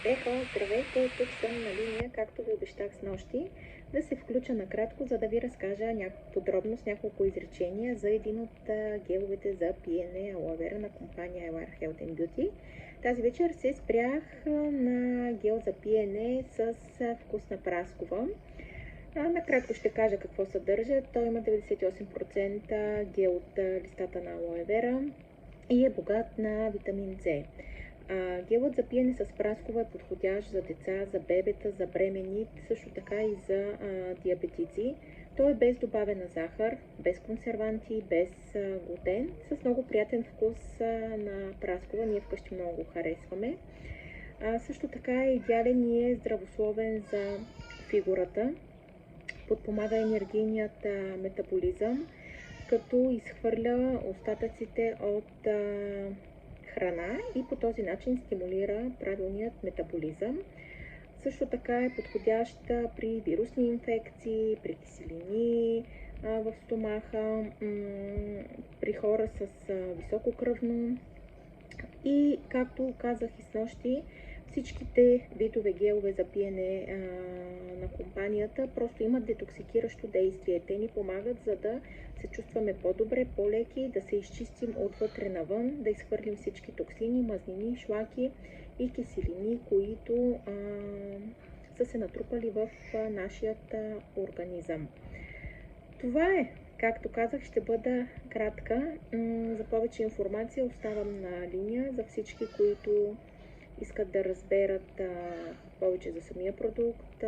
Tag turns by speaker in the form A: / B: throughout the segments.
A: Ехо, здравейте, тук съм на линия, както ви обещах с нощи, да се включа накратко, за да ви разкажа подробно с няколко изречения за един от геловете за пиене Aloe Vera на компания Elar Health and Beauty. Тази вечер се спрях на гел за пиене с вкус на праскова. Накратко ще кажа какво съдържа. Той има 98% гел от листата на Aloe Vera и е богат на витамин С. Гелът за пиене с праскова е подходящ за деца, за бебета, за бремени, също така и за диабетици. Той е без добавена захар, без консерванти, без глутен, с много приятен вкус на праскова. Ние вкъщи много го харесваме. Също така е идеален и е здравословен за фигурата. Подпомага енергийният метаболизъм, като изхвърля остатъците от храна и по този начин стимулира правилният метаболизъм. Също така е подходяща при вирусни инфекции, при киселини в стомаха, при хора с високо кръвно и, както казах и снощи, всичките видове гелове за пиене на компанията просто имат детоксикиращо действие. Те ни помагат, за да се чувстваме по-добре, по-леки, да се изчистим отвътре навън, да изхвърлим всички токсини, мазнини, шлаки и киселини, които са се натрупали в нашият организъм. Това е. Както казах, ще бъда кратка. За повече информация оставам на линия за всички, които искат да разберат повече за самия продукт,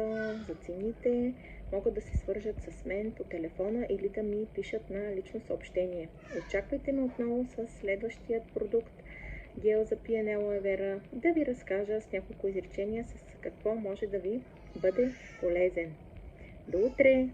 A: за цените. Могат да се свържат с мен по телефона или да ми пишат на лично съобщение. Очаквайте ме отново с следващият продукт, гел за пиене Aloe Vera, да ви разкажа с няколко изречения с какво може да ви бъде полезен. До утре!